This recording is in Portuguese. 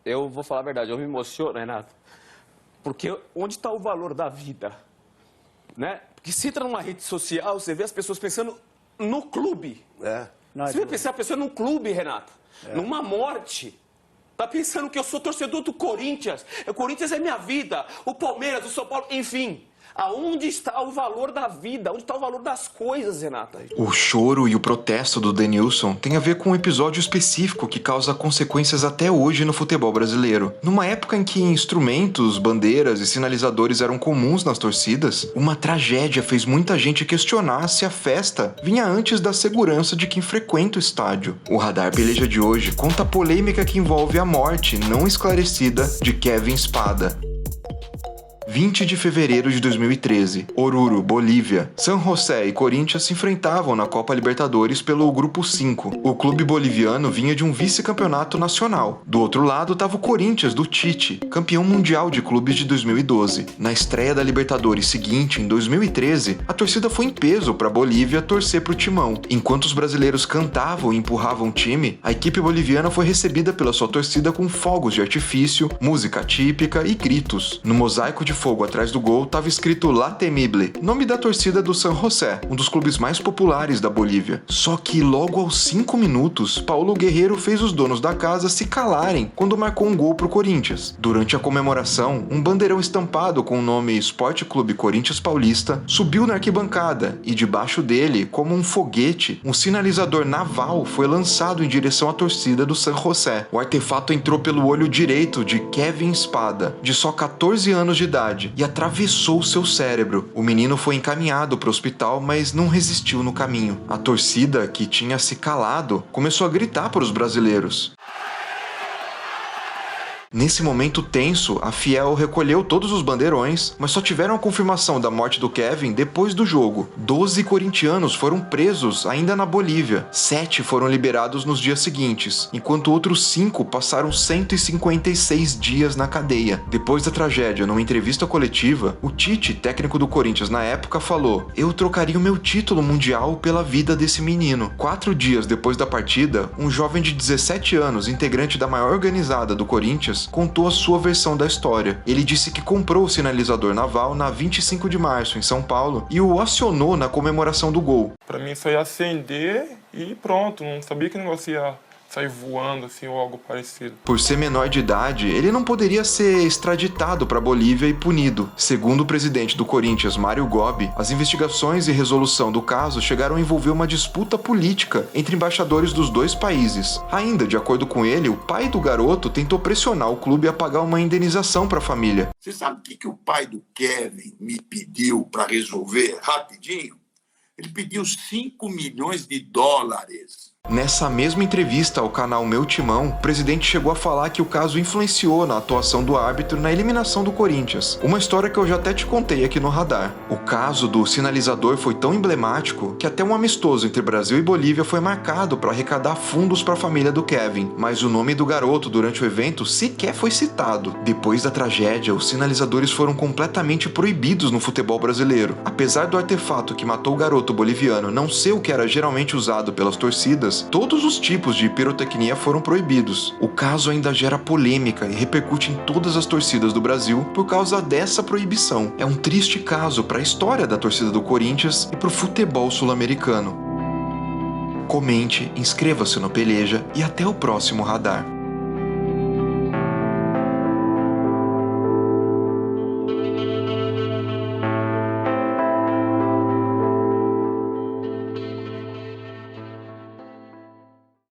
Eu vou falar a verdade, eu me emociono, Renato, porque onde está o valor da vida, né? Porque se entra numa rede social, você vê as pessoas pensando no clube. Você vê pensar a pessoa num clube, Renato, numa morte. Tá pensando que eu sou torcedor do Corinthians. O Corinthians é minha vida, o Palmeiras, o São Paulo, enfim. Aonde está o valor da vida? Onde está o valor das coisas, Renata? O choro e o protesto do Denilson tem a ver com um episódio específico que causa consequências até hoje no futebol brasileiro. Numa época em que instrumentos, bandeiras e sinalizadores eram comuns nas torcidas, uma tragédia fez muita gente questionar se a festa vinha antes da segurança de quem frequenta o estádio. O Radar Peleja de hoje conta a polêmica que envolve a morte não esclarecida de Kevin Spada. 20 de fevereiro de 2013, Oruro, Bolívia. San José e Corinthians se enfrentavam na Copa Libertadores pelo Grupo 5. O clube boliviano vinha de um vice-campeonato nacional. Do outro lado estava o Corinthians do Tite, campeão mundial de clubes de 2012. Na estreia da Libertadores seguinte, em 2013, a torcida foi em peso para a Bolívia torcer para o Timão. Enquanto os brasileiros cantavam e empurravam o time, a equipe boliviana foi recebida pela sua torcida com fogos de artifício, música típica e gritos. No mosaico de fogo atrás do gol estava escrito La Temible, nome da torcida do San José, um dos clubes mais populares da Bolívia. Só que logo aos 5 minutos, Paulo Guerreiro fez os donos da casa se calarem quando marcou um gol pro Corinthians. Durante a comemoração, um bandeirão estampado com o nome Esporte Clube Corinthians Paulista subiu na arquibancada e debaixo dele, como um foguete, um sinalizador naval foi lançado em direção à torcida do San José. O artefato entrou pelo olho direito de Kevin Spada, de só 14 anos de idade, e atravessou seu cérebro. O menino foi encaminhado para o hospital, mas não resistiu no caminho. A torcida, que tinha se calado, começou a gritar para os brasileiros. Nesse momento tenso, a Fiel recolheu todos os bandeirões, mas só tiveram a confirmação da morte do Kevin depois do jogo. 12 corintianos foram presos ainda na Bolívia. 7 foram liberados nos dias seguintes, enquanto outros 5 passaram 156 dias na cadeia. Depois da tragédia, numa entrevista coletiva, o Tite, técnico do Corinthians na época, falou: "Eu trocaria o meu título mundial pela vida desse menino." 4 dias depois da partida, um jovem de 17 anos, integrante da maior organizada do Corinthians, contou a sua versão da história. Ele disse que comprou o sinalizador naval na 25 de março, em São Paulo, e o acionou na comemoração do gol. Pra mim só ia acender e pronto, não sabia que o negócio ia sair voando assim ou algo parecido. Por ser menor de idade, ele não poderia ser extraditado para Bolívia e punido. Segundo o presidente do Corinthians, Mário Gobi, as investigações e resolução do caso chegaram a envolver uma disputa política entre embaixadores dos dois países. Ainda, de acordo com ele, o pai do garoto tentou pressionar o clube a pagar uma indenização para a família. Você sabe o que o pai do Kevin me pediu para resolver rapidinho? Ele pediu 5 milhões de dólares. Nessa mesma entrevista ao canal Meu Timão, o presidente chegou a falar que o caso influenciou na atuação do árbitro na eliminação do Corinthians. Uma história que eu já até te contei aqui no Radar. O caso do sinalizador foi tão emblemático que até um amistoso entre Brasil e Bolívia foi marcado para arrecadar fundos para a família do Kevin, mas o nome do garoto durante o evento sequer foi citado. Depois da tragédia, os sinalizadores foram completamente proibidos no futebol brasileiro. Apesar do artefato que matou o garoto boliviano não ser o que era geralmente usado pelas torcidas, todos os tipos de pirotecnia foram proibidos. O caso ainda gera polêmica e repercute em todas as torcidas do Brasil por causa dessa proibição. É um triste caso para a história da torcida do Corinthians e para o futebol sul-americano. Comente, inscreva-se no Peleja e até o próximo Radar.